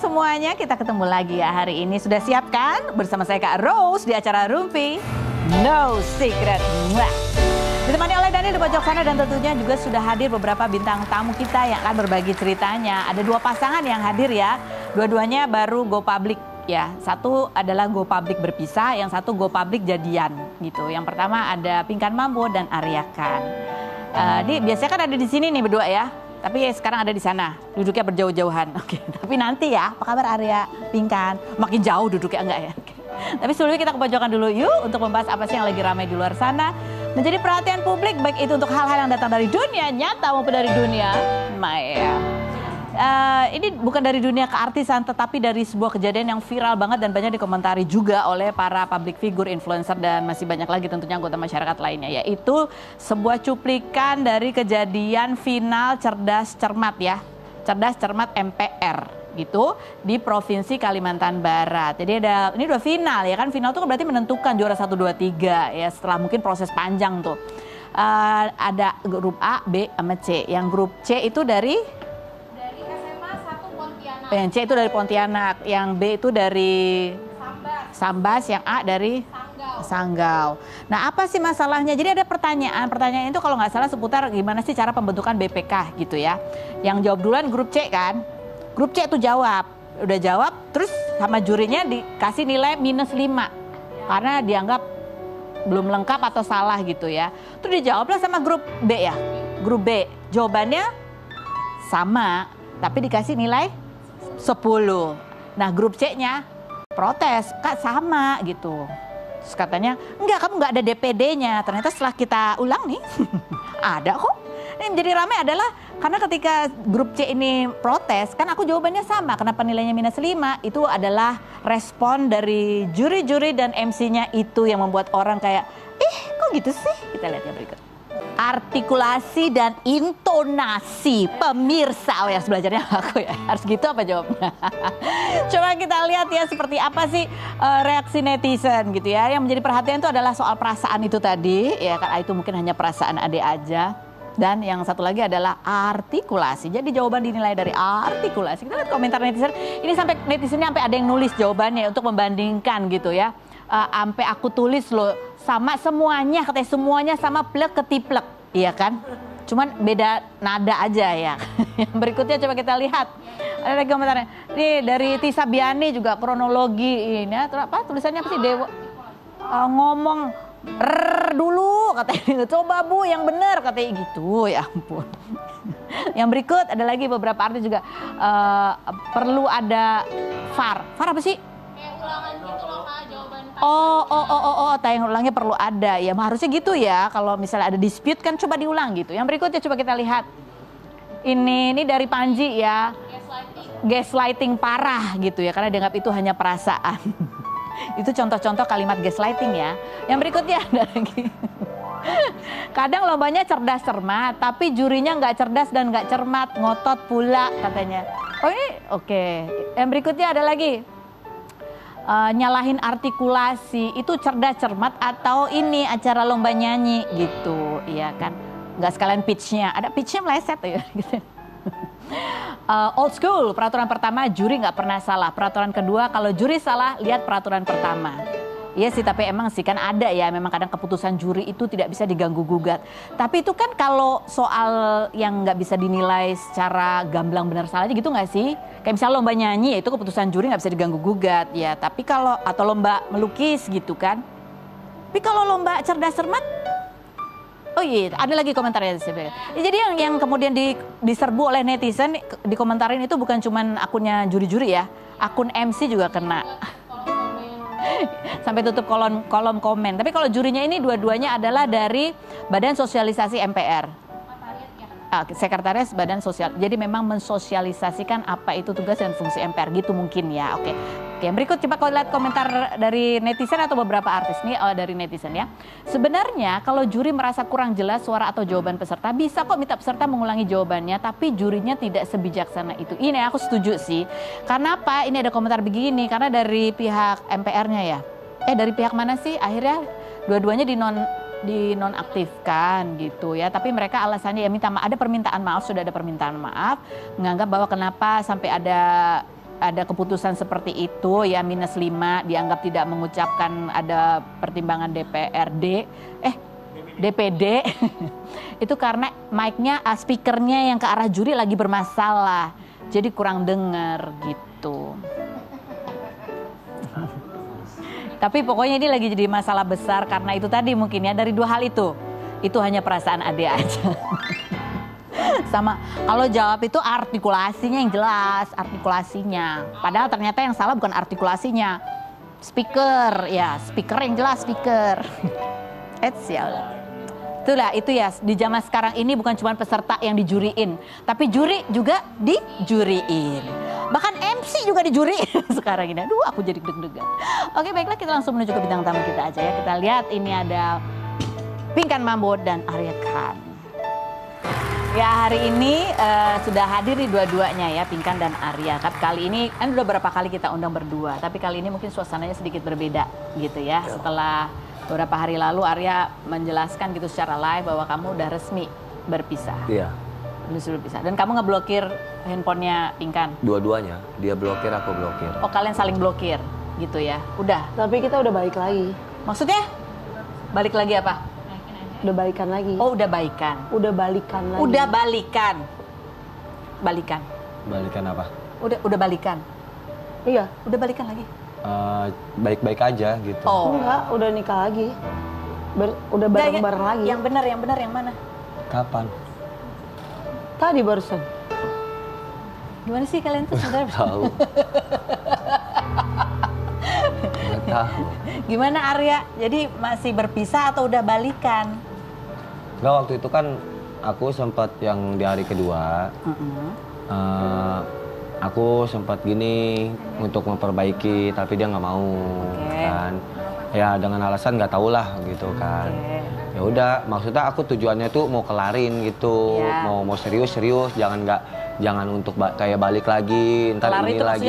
semuanya, kita ketemu lagi ya hari ini. Sudah siap kan? Bersama saya Kak Rose di acara Rumpi No Secret. Ditemani oleh Dani di pojok sana dan tentunya juga sudah hadir beberapa bintang tamu kita yang akan berbagi ceritanya. Ada dua pasangan yang hadir ya. Dua-duanya baru go public ya. Satu adalah go public berpisah, yang satu go public jadian gitu. Yang pertama ada Pinkan Mambo dan Arya Khan. Biasanya kan ada di sini nih berdua ya. Tapi sekarang ada di sana, duduknya berjauh-jauhan. Oke, tapi nanti ya, apa kabar Arya, Pinkan? Makin jauh duduknya enggak ya? Oke. Tapi sebelumnya kita ke pojokan dulu yuk untuk membahas apa sih yang lagi ramai di luar sana. Menjadi perhatian publik, baik itu untuk hal-hal yang datang dari dunia nyata maupun dari dunia maya. Ini bukan dari dunia keartisan, tetapi dari sebuah kejadian yang viral banget dan banyak dikomentari juga oleh para public figure, influencer, dan masih banyak lagi tentunya anggota masyarakat lainnya. Yaitu sebuah cuplikan dari kejadian final cerdas cermat ya. Cerdas cermat MPR gitu di Provinsi Kalimantan Barat. Jadi ini udah final ya kan. Final itu kan berarti menentukan juara 1, 2, 3 ya setelah mungkin proses panjang tuh. Ada grup A, B, sama C. Yang grup C itu dari yang C itu dari Pontianak, yang B itu dari Sambas, yang A dari Sanggau. Nah, apa sih masalahnya? Jadi ada pertanyaan itu kalau nggak salah seputar gimana sih cara pembentukan BPK gitu ya. Yang jawab duluan grup C kan? Grup C itu jawab, udah jawab, terus sama jurinya dikasih nilai -5 karena dianggap belum lengkap atau salah gitu ya. Terus dijawablah sama grup B ya. Grup B jawabannya sama, tapi dikasih nilai 10. Nah grup C-nya protes, Kak sama gitu. Terus katanya, enggak kamu nggak ada DPD-nya. Ternyata setelah kita ulang nih, ada kok. Ini menjadi ramai adalah karena ketika grup C ini protes, kan aku jawabannya sama. Kenapa nilainya -5? Itu adalah respon dari juri-juri dan MC-nya itu yang membuat orang kayak, kok gitu sih? Kita lihat yang berikut. Artikulasi dan intonasi pemirsa. Oh ya, belajarnya aku ya. Harus gitu apa jawabnya? Coba kita lihat ya seperti apa sih reaksi netizen gitu ya. Yang menjadi perhatian itu adalah soal perasaan itu tadi. Ya kan itu mungkin hanya perasaan adik aja. Dan yang satu lagi adalah artikulasi. Jadi jawaban dinilai dari artikulasi. Kita lihat komentar netizen. Ini sampai netizennya sampai ada yang nulis jawabannya untuk membandingkan gitu ya. Sampai aku tulis loh sama semuanya, katanya semuanya sama plek ketiplek, iya kan? Cuman beda nada aja ya. Yang berikutnya coba kita lihat. Ada lagi komentarnya. Nih dari Tisa Biani juga kronologi ini ya. Apa tulisannya apa sih Dewa? Ngomong dulu katanya. Coba Bu yang benar katanya gitu. Ya ampun. Yang berikut ada lagi beberapa artis juga perlu ada VAR. VAR apa sih? Ulangan gitu loh Kak, jawaban tayang ulangnya perlu ada ya, harusnya gitu ya. Kalau misalnya ada dispute kan coba diulang gitu. Yang berikutnya coba kita lihat. Ini dari Panji ya. Gaslighting parah gitu ya, karena dianggap itu hanya perasaan. Itu contoh-contoh kalimat gaslighting ya. Yang berikutnya ada lagi. Kadang lombanya cerdas cermat, tapi jurinya nggak cerdas dan nggak cermat, ngotot pula katanya. Oh ini oke. Yang berikutnya ada lagi. Nyalahin artikulasi itu cerdas cermat atau ini acara lomba nyanyi gitu, iya kan? Nggak sekalian pitch-nya, ada pitch-nya meleset ya. Gitu. Old school, peraturan pertama juri nggak pernah salah. Peraturan kedua kalau juri salah lihat peraturan pertama. Iya sih, tapi emang sih kan ada ya, memang kadang keputusan juri itu tidak bisa diganggu gugat. Tapi itu kan kalau soal yang nggak bisa dinilai secara gamblang benar salahnya gitu nggak sih? Kayak misalnya lomba nyanyi, itu keputusan juri nggak bisa diganggu gugat ya. Tapi kalau atau lomba melukis gitu kan. Tapi kalau lomba cerdas cermat, oh iya, ada lagi komentarnya. Jadi yang kemudian diserbu oleh netizen, dikomentarin itu bukan cuman akunnya juri-juri ya, akun MC juga kena. Sampai tutup kolom komen. Tapi kalau jurinya ini dua-duanya adalah dari Badan Sosialisasi MPR. Sekretaris Badan Sosial. Jadi memang mensosialisasikan apa itu tugas dan fungsi MPR gitu mungkin ya. Oke, yang berikut coba kau lihat komentar dari netizen atau beberapa artis nih dari netizen ya. Sebenarnya kalau juri merasa kurang jelas suara atau jawaban peserta, bisa kok minta peserta mengulangi jawabannya, tapi jurinya tidak sebijaksana itu. Ini aku setuju sih. Karena apa? Ini ada komentar begini, karena dari pihak MPR-nya ya. Dari pihak mana sih? Akhirnya dua-duanya dinonaktifkan gitu ya, tapi mereka alasannya ya ada permintaan maaf, sudah ada permintaan maaf, menganggap bahwa kenapa sampai ada ada keputusan seperti itu ya -5 dianggap tidak mengucapkan ada pertimbangan DPD itu karena mic-nya, speakernya yang ke arah juri lagi bermasalah. Jadi kurang dengar gitu. Tapi pokoknya ini lagi jadi masalah besar karena itu tadi mungkin ya dari 2 hal itu. Itu hanya perasaan Ade aja. Sama kalau jawab itu artikulasinya yang jelas, artikulasinya. Padahal ternyata yang salah bukan artikulasinya. Speaker, ya speaker yang jelas, speaker. Sial. Itulah, itu ya di zaman sekarang ini bukan cuma peserta yang dijuriin, tapi juri juga dijuriin. Bahkan MC juga dijuriin sekarang ini. Aduh, aku jadi deg-degan. Oke, baiklah kita langsung menuju ke bintang tamu kita aja ya. Kita lihat ini ada Pinkan Mambo dan Arya Khan. Ya hari ini sudah hadir di dua-duanya ya, Pinkan dan Arya. Tapi kali ini kan udah berapa kali kita undang berdua, tapi kali ini mungkin suasananya sedikit berbeda gitu ya. Setelah beberapa hari lalu Arya menjelaskan gitu secara live bahwa kamu udah resmi berpisah. Iya. Resmi berpisah. Dan kamu ngeblokir handphonenya Pinkan? Dua-duanya, dia blokir, aku blokir. Oh kalian saling blokir gitu ya? Udah? Tapi kita udah balik lagi. Maksudnya? Balik lagi apa? Udah balikan lagi. Oh udah baikan? Udah balikan lagi. Udah balikan? Balikan? Balikan apa? Udah balikan? Iya. Udah balikan lagi? Baik-baik aja gitu. Oh. Enggak, udah nikah lagi. Udah bareng-bareng lagi. Yang benar yang mana? Kapan? Tadi barusan. Gimana sih kalian tuh sebenarnya? Tahu. Nggak tahu. Gimana Arya? Jadi masih berpisah atau udah balikan? Nggak, waktu itu kan aku sempat yang di hari kedua. Aku sempat gini untuk memperbaiki, tapi dia nggak mau kan. Ya dengan alasan nggak tahu lah gitu kan. Ya udah, maksudnya aku tujuannya tuh mau kelarin gitu, mau serius, jangan untuk kayak balik lagi, ntar kelarin ini tuh, lagi.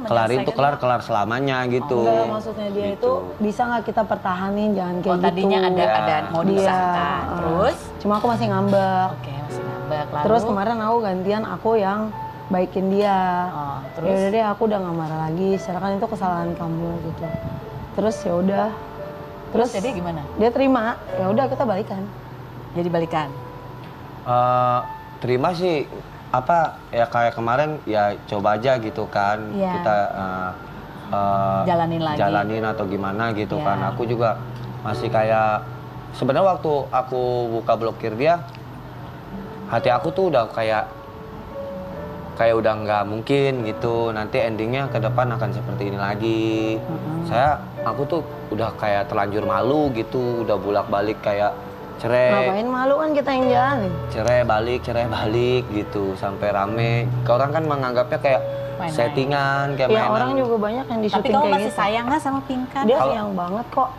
Kelarin tuh kan? kelar selamanya gitu. Enggak, maksudnya dia Gitu. itu bisa nggak kita pertahanin, jangan kayak gitu. Tadinya ada mau disahkan. Terus? Cuma aku masih ngambek. Oke, masih ngambek. Lalu? Terus kemarin aku gantian, aku yang baikin dia. Terus? Ya udah deh, aku udah nggak marah lagi. Secara kan itu kesalahan kamu gitu. Terus ya udah. Terus jadi gimana? Dia terima. Ya udah kita balikan. Jadi balikan. Terima sih, apa ya kayak kemarin ya coba aja gitu kan. Kita jalanin atau gimana gitu kan. Aku juga masih kayak sebenarnya waktu aku buka blokir dia, hati aku tuh udah kayak udah nggak mungkin gitu, nanti endingnya ke depan akan seperti ini lagi. Aku tuh udah kayak terlanjur malu gitu, udah bolak-balik kayak cerai. Ngapain malu, kan kita yang jalanin. Cerai balik gitu sampai rame. Orang kan menganggapnya kayak settingan, kayak ya, mainan. orang juga banyak yang di-syuting kayak gitu. Tapi kamu kayak masih sayang nggak sama Pinkan? Dia sayang banget kok.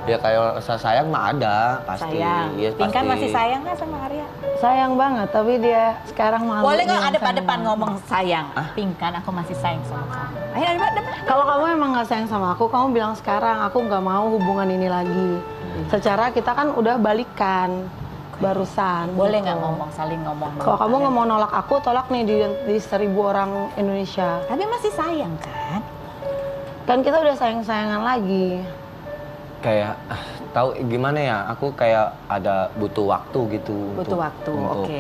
Ya kayak rasa sayang mah ada pasti. Sayang. Ya, Pinkan pasti. masih sayang nggak sama Arya? Sayang banget, tapi dia sekarang malu. Boleh nggak ada sayang depan banget. ngomong sayang? Pinkan, aku masih sayang sama kamu. Ayo ada. Kalau kamu emang nggak sayang sama aku, kamu bilang sekarang, aku nggak mau hubungan ini lagi. Secara kita kan udah balikan barusan. Boleh gitu. nggak ngomong, saling ngomong? Kalau kamu nggak mau nolak aku, tolak nih di 1000 orang Indonesia. Tapi masih sayang kan? Kan kita udah sayang-sayangan lagi. Kayak tahu gimana ya, aku kayak ada butuh waktu gitu. Butuh waktu, oke.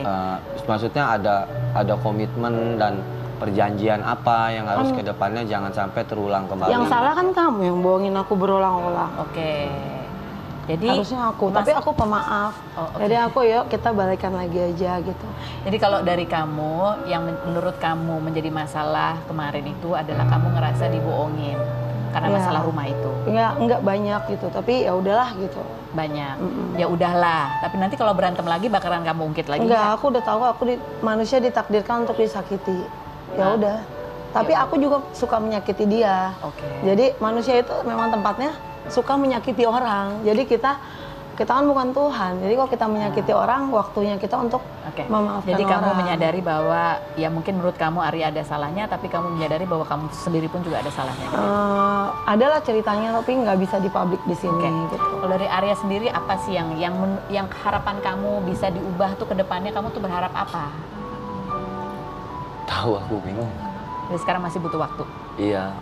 Maksudnya ada komitmen dan perjanjian apa yang harus ke depannya jangan sampai terulang kembali. Yang salah kan kamu yang bohongin aku berulang-ulang. Oke. Jadi harusnya aku, tapi aku pemaaf. Jadi aku yuk kita balikan lagi aja gitu. Jadi kalau dari kamu, yang menurut kamu menjadi masalah kemarin itu adalah kamu ngerasa dibohongin karena masalah rumah itu. Enggak banyak gitu, tapi ya udahlah gitu. Banyak. Ya udahlah. Tapi nanti kalau berantem lagi bakalan kamu ungkit lagi. Enggak, aku udah tahu manusia ditakdirkan untuk disakiti. Ya udah. Tapi aku juga suka menyakiti dia. Jadi manusia itu memang tempatnya suka menyakiti orang. Jadi kita kan bukan Tuhan. Jadi kalau kita menyakiti orang, waktunya kita untuk memaafkan Jadi orang. kamu menyadari bahwa ya mungkin menurut kamu Arya ada salahnya, tapi kamu menyadari bahwa kamu sendiri pun juga ada salahnya. Gitu. Adalah ceritanya, tapi nggak bisa dipublik di sini. Gitu. Kalau dari Arya sendiri apa sih yang harapan kamu bisa diubah tuh ke depannya? Kamu tuh berharap apa? tahu, aku bingung. Jadi sekarang masih butuh waktu. Iya,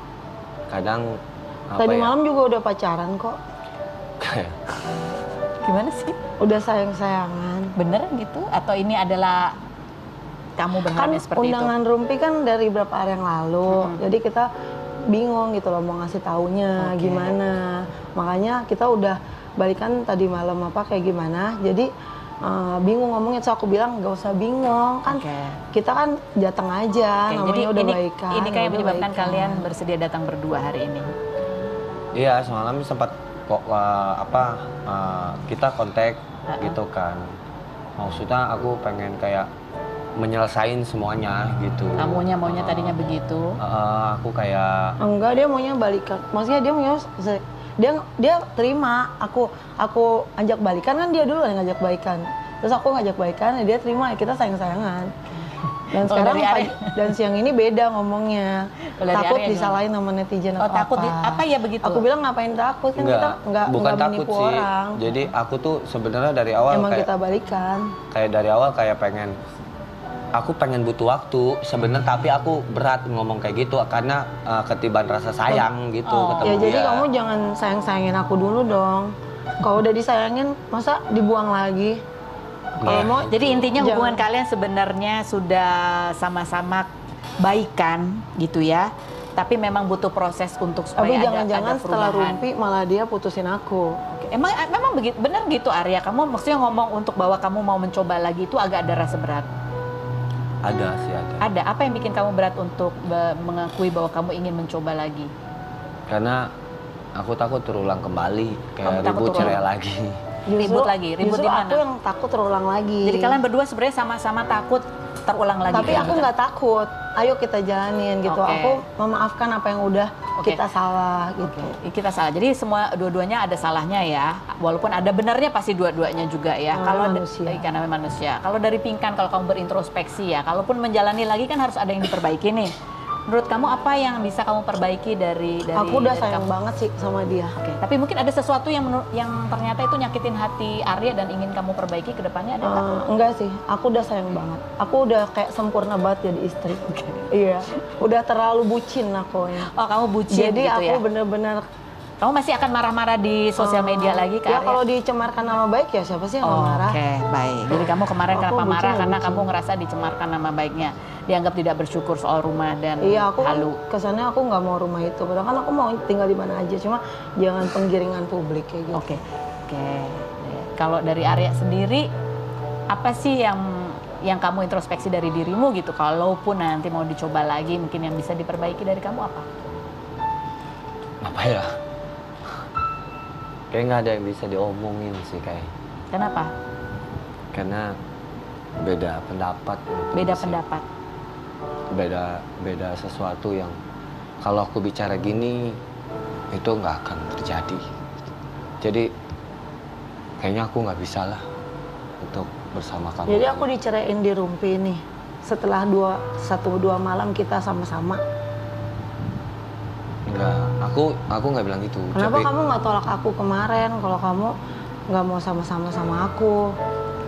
kadang apa Tadi ya? malam juga udah pacaran kok. Kayak Gimana sih? Udah sayang-sayangan. Bener gitu? Atau ini adalah kamu Kan berharapnya seperti itu? undangan rumpi kan dari beberapa hari yang lalu. Jadi kita bingung gitu loh mau ngasih taunya Oke. gimana. Makanya kita udah balikan tadi malam apa kayak gimana. Jadi bingung ngomongnya, so aku bilang nggak usah bingung kan. Oke. Kita kan datang aja, Oke, namanya jadi udah ini, baikan. ini kayak udah menyebabkan baikan. kalian bersedia datang berdua hari ini. iya, semalam sempat kok kita kontak gitu kan. Maksudnya aku pengen kayak menyelesain semuanya gitu. Maunya tadinya begitu. Aku kayak Enggak, dia maunya balikan. Maksudnya dia maunya dia terima aku ajak balikan, kan dia dulu yang ngajak balikan. Terus aku ngajak balikan, dia terima, ya kita sayang-sayangan. Dan Kalau sekarang dari Arya? dan siang ini beda ngomongnya. Kalau dari Takut Arya disalahin sama netizen Oh, atau takut apa. apa ya begitu? Aku bilang ngapain takut, kan kita bukan nggak takut menipu sih. orang. Jadi aku tuh sebenarnya dari awal Emang kayak kita balikan. dari awal kayak aku pengen butuh waktu sebenarnya, tapi aku berat ngomong kayak gitu karena ketiban rasa sayang gitu ketemu Ya jadi dia. kamu jangan sayang-sayangin aku dulu dong. Kalau udah disayangin, masa dibuang lagi? Kalau Iya. mau, Jadi intinya jangan. hubungan kalian sebenarnya sudah sama-sama baikan gitu ya. Tapi memang butuh proses untuk supaya Tapi ada jangan-jangan setelah perubahan. rumpi malah dia putusin aku. Oke. Memang begitu, benar gitu Arya. Kamu maksudnya ngomong untuk bahwa kamu mau mencoba lagi itu agak ada rasa berat. Ada sih ada. Ada apa yang bikin kamu berat untuk mengakui bahwa kamu ingin mencoba lagi? Karena aku takut terulang kembali Kamu kayak takut ribut cerai terulang? lagi. Ribut lagi? Ribut justru di mana? aku yang takut terulang lagi. Jadi kalian berdua sebenarnya sama-sama takut terulang lagi. Tapi aku nggak takut. Ayo kita jalanin gitu. Oke. Aku memaafkan apa yang udah Oke. kita salah gitu. Kita salah. Jadi semua dua-duanya ada salahnya ya. Walaupun ada benarnya pasti dua-duanya juga ya. Namanya Kalau manusia. karena memang manusia. Kalau dari Pinkan, kalau kamu berintrospeksi ya, kalaupun menjalani lagi kan harus ada yang diperbaiki nih. Menurut kamu apa yang bisa kamu perbaiki dari Aku udah dari sayang kamu? banget sih sama dia. Oke, tapi mungkin ada sesuatu yang yang ternyata itu nyakitin hati Arya dan ingin kamu perbaiki ke depannya ada nggak? Enggak sih, aku udah sayang banget. Aku udah kayak sempurna banget jadi istri. Iya, udah terlalu bucin aku ya. Oh, kamu bucin Jadi gitu aku ya? bener-bener Kamu masih akan marah-marah di sosial media lagi ke ya Arya? kalau dicemarkan nama baik ya siapa sih yang nggak marah? Oke, baik. Jadi kamu kemarin Aku kenapa bucin marah? ya, Karena bucin. kamu ngerasa dicemarkan nama baiknya. Dianggap tidak bersyukur soal rumah dan Iya, aku kan halu. kesannya aku nggak mau rumah itu. Padahal kan aku mau tinggal di mana aja, cuma jangan penggiringan publik kayak gitu. Oke. Kalau dari Arya sendiri, apa sih yang kamu introspeksi dari dirimu gitu? Kalaupun nanti mau dicoba lagi, mungkin yang bisa diperbaiki dari kamu apa? Apa ya? Kayak nggak ada yang bisa diomongin sih kayak. Kenapa? Karena beda pendapat. mungkin Beda sih. pendapat. Beda sesuatu yang kalau aku bicara gini itu nggak akan terjadi. Jadi kayaknya aku nggak bisa lah untuk bersama kamu. Jadi aku diceraiin di Rumpi nih. Setelah 1-2 malam kita sama-sama. Enggak, aku nggak bilang gitu. Kenapa Tapi kamu nggak tolak aku kemarin kalau kamu nggak mau sama-sama sama aku?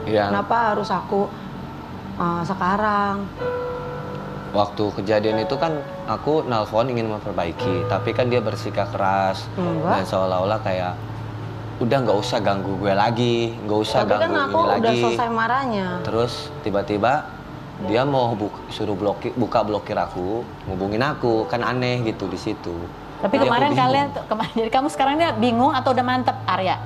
ya, Kenapa harus aku sekarang? waktu kejadian itu kan aku nelpon ingin memperbaiki, tapi kan dia bersikap keras Enggak. dan seolah-olah kayak udah nggak usah ganggu gue lagi, nggak usah Tapi kan ganggu aku ini udah lagi. selesai marahnya. Terus tiba-tiba dia mau suruh buka blokir aku, ngubungin aku, kan aneh gitu di situ. Tapi Jadi aku kemarin bingung. kalian, jadi kamu sekarang ini bingung atau udah mantep Arya?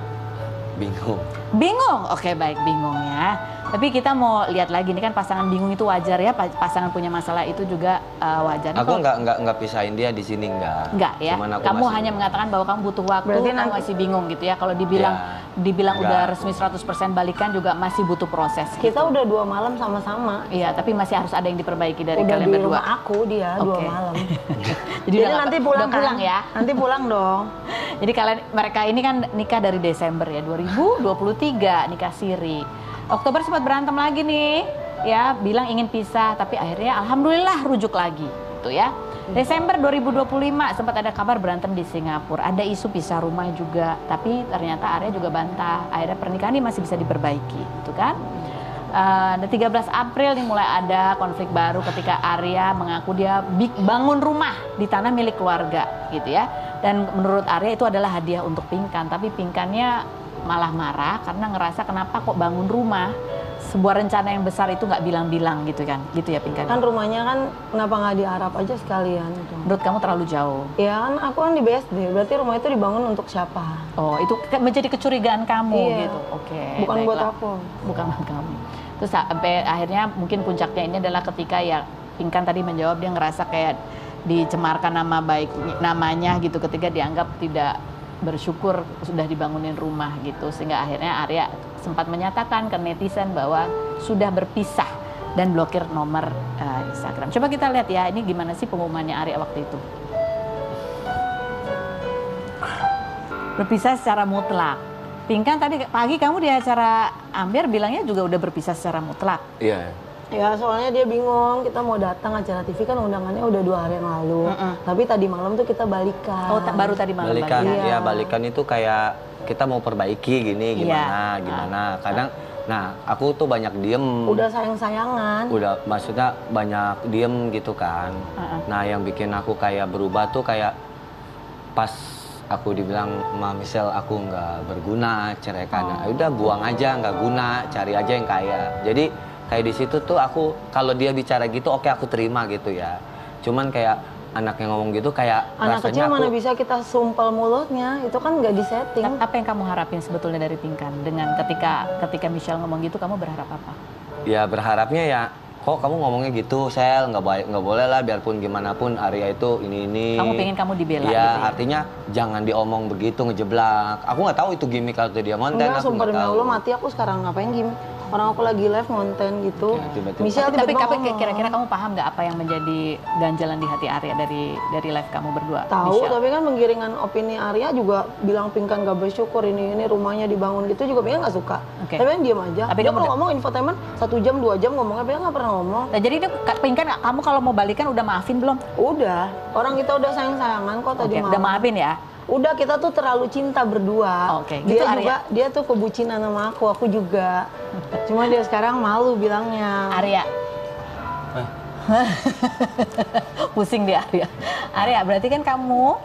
Bingung. Bingung? Oke, baik, bingung ya. Tapi kita mau lihat lagi, ini kan pasangan bingung itu wajar ya, pasangan punya masalah itu juga wajar. Aku Kalau- nggak pisahin dia di sini nggak. Enggak ya. Cuman aku Kamu masih- hanya mengatakan bahwa kamu butuh waktu, Berarti kamu nanti- masih bingung gitu ya. Kalau dibilang Ya. udah Enggak. resmi 100% balikan juga masih butuh proses. Kita udah 2 malam sama-sama. Iya, tapi masih harus ada yang diperbaiki dari Udah kalian di berdua. rumah aku dia 2 Oke. malam. Jadi, Jadi udah nanti udah pulang pulang kan? ya. Nanti pulang dong. Jadi mereka ini kan nikah dari Desember ya, 2023 nikah siri. Oktober sempat berantem lagi nih, ya bilang ingin pisah, tapi akhirnya alhamdulillah rujuk lagi, gitu ya. Desember 2025 sempat ada kabar berantem di Singapura, ada isu pisah rumah juga, tapi ternyata Arya juga bantah. Akhirnya pernikahan ini masih bisa diperbaiki, gitu kan? Dan 13 April nih mulai ada konflik baru ketika Arya mengaku dia bangun rumah di tanah milik keluarga gitu ya. Dan menurut Arya itu adalah hadiah untuk Pinkan, tapi Pinkannya malah marah karena ngerasa kenapa kok bangun rumah, sebuah rencana yang besar itu nggak bilang-bilang gitu kan, gitu ya Pinkan. Kan rumahnya kan kenapa nggak diarap aja sekalian gitu. Menurut kamu terlalu jauh. Ya kan aku kan di BSD, berarti rumah itu dibangun untuk siapa? Oh, itu menjadi kecurigaan kamu Iya. gitu. Oke. Bukan buat baiklah. aku. Bukan buat kamu. Terus sampai akhirnya mungkin puncaknya ini adalah ketika ya Pinkan tadi menjawab dia ngerasa kayak dicemarkan namanya gitu ketika dianggap tidak bersyukur sudah dibangunin rumah gitu, sehingga akhirnya Arya sempat menyatakan ke netizen bahwa sudah berpisah dan blokir nomor Instagram. Coba kita lihat ya, ini gimana sih pengumumannya Arya waktu itu. Berpisah secara mutlak. Pinkan tadi pagi kamu di acara Amber bilangnya juga udah berpisah secara mutlak. Iya. Ya soalnya dia bingung, kita mau datang acara TV kan undangannya udah 2 hari yang lalu. Tapi tadi malam tuh kita balikan. Oh, baru tadi malam Balikan, balikan. ya balikan itu kayak kita mau perbaiki gini, gimana, Iya. gimana. Kadang, nah aku tuh banyak diem. Udah sayang-sayangan. Udah, maksudnya banyak diem gitu kan. Nah yang bikin aku kayak berubah tuh kayak pas aku dibilang, Ma Michelle aku nggak berguna, ceraikan. Nah, udah buang aja, nggak guna, cari aja yang kaya. Jadi kayak di situ tuh aku kalau dia bicara gitu oke aku terima gitu ya. Cuman kayak anak yang ngomong gitu kayak Anak rasanya kecil mana bisa kita sumpel mulutnya, itu kan nggak disetting. Apa yang kamu harapin sebetulnya dari Pinkan dengan ketika Michelle ngomong gitu, kamu berharap apa? Ya berharapnya ya, kok kamu ngomongnya gitu, Sel, nggak boleh lah, biarpun gimana pun Arya itu ini. Kamu pengen kamu dibela ya, gitu ya? artinya jangan diomong begitu, ngejeblak. Aku nggak tahu itu gimmick atau dia konten. Enggak, Aku sumpah nggak demi tahu. Allah mati aku sekarang ngapain gimmick. Orang aku lagi live konten gitu. Ya, tiba-tiba. Michelle Tapi tiba-tiba ngomong. kira-kira kamu paham nggak apa yang menjadi ganjalan di hati Arya dari live kamu berdua? Tahu, Michelle? tapi kan penggiringan opini Arya juga bilang Pinkan gak bersyukur, ini rumahnya dibangun gitu juga Pinkan gak suka. Oke. Tapi kan diem aja. Tapi Dia kamu kalau ngomong infotainment 1 jam 2 jam ngomongnya Pinkan gak pernah ngomong. Nah, jadi ini Pinkan, kamu kalau mau balikan udah maafin belum? Udah, orang kita udah sayang-sayangan kok tadi Oke, malam. udah maafin ya? Udah, kita tuh terlalu cinta berdua. Oke, Dia gitu, juga, dia tuh kebucinan sama aku juga. Cuma dia sekarang malu bilangnya. Arya. Pusing dia Arya. Arya, berarti kan kamu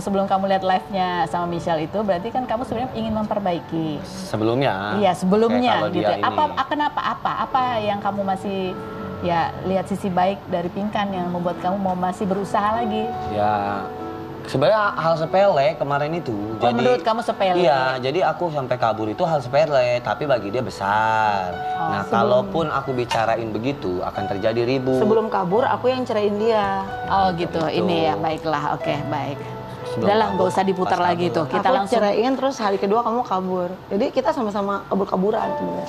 sebelum kamu lihat live-nya sama Michelle itu, berarti kan kamu sebenarnya ingin memperbaiki. Sebelumnya. Iya, sebelumnya Kayak kalau gitu. dia ini. Kenapa? Apa yang kamu masih ya lihat sisi baik dari Pinkan yang membuat kamu mau masih berusaha lagi? Ya, sebenarnya hal sepele kemarin itu. Oh, menurut kamu sepele? Iya, jadi aku sampai kabur itu hal sepele, tapi bagi dia besar. Nah, kalaupun aku bicarain begitu, akan terjadi ribut. Sebelum kabur, aku yang ceraiin dia. Oh gitu, Itu. ini ya, baiklah, oke, baik. Sebelum Udahlah, kabur, nggak usah diputar pas lagi kabur. tuh. Kita aku langsung. ceraiin, terus hari kedua kamu kabur. Jadi kita sama-sama kabur-kaburan sebenarnya.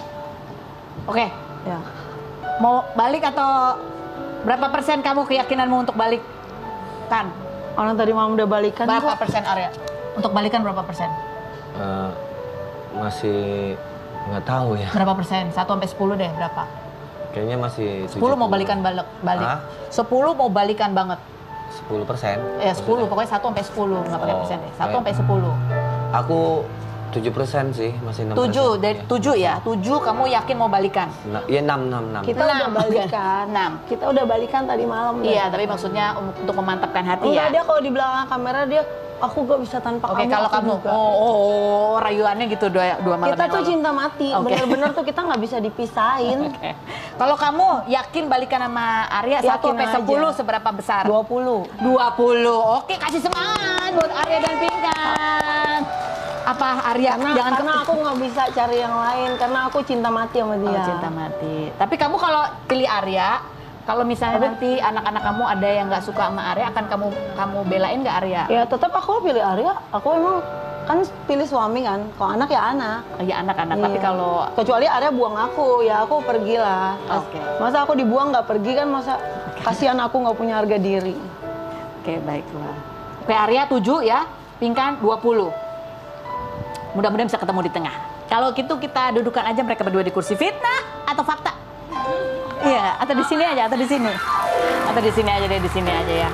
Oke, Ya. mau balik atau berapa persen kamu keyakinanmu untuk balik? Kan? Orang tadi malam udah balikan Berapa kok. persen Arya? Untuk balikan berapa persen? Masih nggak tahu ya. Berapa persen? 1 sampai 10 deh, berapa? Kayaknya masih 10 mau 70. balikan balik. Hah? 10 mau balikan banget. 10%. 10, pokoknya 1 sampai 10, nggak pakai Oh, persen deh. 1 oke. sampai 10. Aku 7% sih, masih 6%. 7, dari 7 ya. 7 kamu yakin mau balikan? Iya, 6. Kita udah 6. balikan. 6. Kita udah balikan tadi malam. Iya, tapi maksudnya untuk memantapkan hati Enggak, ya. dia kalau di belakang kamera dia, aku gak bisa tanpa Oke, kamu. kalau aku kamu, juga. rayuannya gitu dua malam Kita yang tuh lalu. cinta mati, Oke. bener-bener tuh kita nggak bisa dipisahin. Oke. Kalau kamu yakin balikan sama Arya 1 Yakin sampai aja. 10 seberapa besar? 20. 20. Oke, kasih semangat buat Arya dan Pinkan. Apa Arya Karena aku nggak bisa cari yang lain, karena aku cinta mati sama dia. cinta mati. Tapi kamu kalau pilih Arya, kalau misalnya nanti anak-anak kamu ada yang nggak suka sama Arya, akan kamu belain nggak Arya? Ya tetap aku pilih Arya. Aku emang kan pilih suami kan. Kalau anak ya anak. Ya anak-anak. Tapi Iya. kalau Kecuali Arya buang aku, ya aku pergilah. Oke. Masa aku dibuang nggak pergi kan, masa kasihan aku nggak punya harga diri. Oke, baiklah. Oke, Arya 7 ya, Pinkan 20. Mudah-mudahan bisa ketemu di tengah. Kalau gitu kita dudukan aja mereka berdua di kursi, fitnah atau fakta? Iya, atau di sini aja, atau di sini. Atau di sini aja deh, di sini aja ya.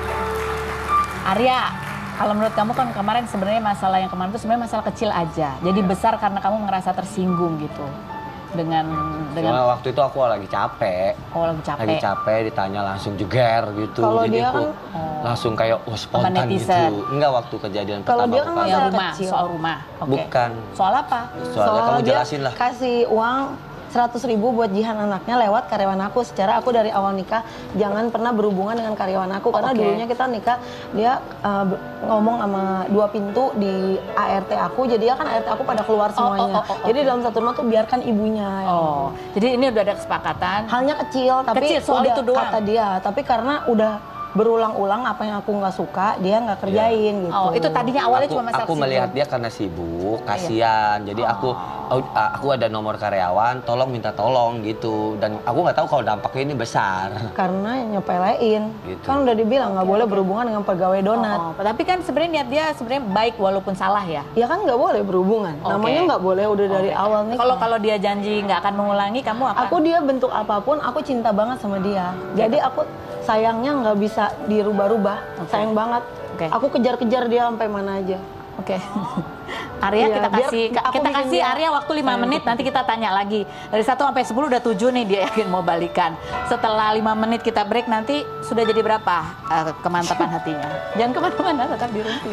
Arya, kalau menurut kamu kan kemarin sebenarnya masalah yang kemarin itu sebenarnya masalah kecil aja. Jadi besar karena kamu ngerasa tersinggung gitu. dengan Cuma waktu itu aku lagi capek. oh lagi capek. Lagi capek ditanya langsung jeger gitu. Kalau Jadi dia aku kan- langsung kayak spontan Sama gitu. netizen. Enggak waktu kejadian Kalau pertama dia aku kan kaget. Ya, masalah rumah, kecil. soal rumah. Oke. Bukan. Soal apa? Soalnya kamu dia jelasin lah. kasih uang 100.000 buat Jihan anaknya lewat karyawan aku. Secara aku dari awal nikah jangan pernah berhubungan dengan karyawan aku karena oke. dulunya kita nikah dia ngomong sama 2 pintu di ART aku. Jadi ya kan ART aku pada keluar semuanya. Jadi dalam satu rumah tuh biarkan ibunya. yang Oh, jadi ini udah ada kesepakatan. halnya kecil tapi Kecil, soal udah itu doang. kata dia. Tapi karena udah berulang-ulang apa yang aku nggak suka dia nggak kerjain gitu. Oh, itu tadinya awalnya aku, cuma masalah aku sibuk. melihat dia karena sibuk, kasihan. Jadi aku ada nomor karyawan, tolong minta tolong gitu. Dan aku nggak tahu kalau dampaknya ini besar. Karena nyepelein. Gitu. Kan udah dibilang nggak boleh berhubungan dengan pegawai donat. Oh, tapi kan sebenarnya niat dia sebenarnya baik walaupun salah ya. Ya kan nggak boleh berhubungan. Oke. Namanya nggak boleh udah dari Oke. awal nih. Kalau dia janji nggak akan mengulangi, kamu apa? Aku dia bentuk apapun, aku cinta banget sama dia. Jadi aku sayangnya nggak bisa dirubah-rubah. Sayang banget. Oke. Aku kejar-kejar dia sampai mana aja. Oke. Arya Iya, kita biar kasih aku kita bikin kasih dia Arya waktu 5 sayang menit, gitu. nanti kita tanya lagi. Dari 1 sampai 10 udah 7 nih dia yakin mau balikan. Setelah 5 menit kita break nanti sudah jadi berapa kemantapan hatinya. Jangan kemana-mana, tetap di Rumpi.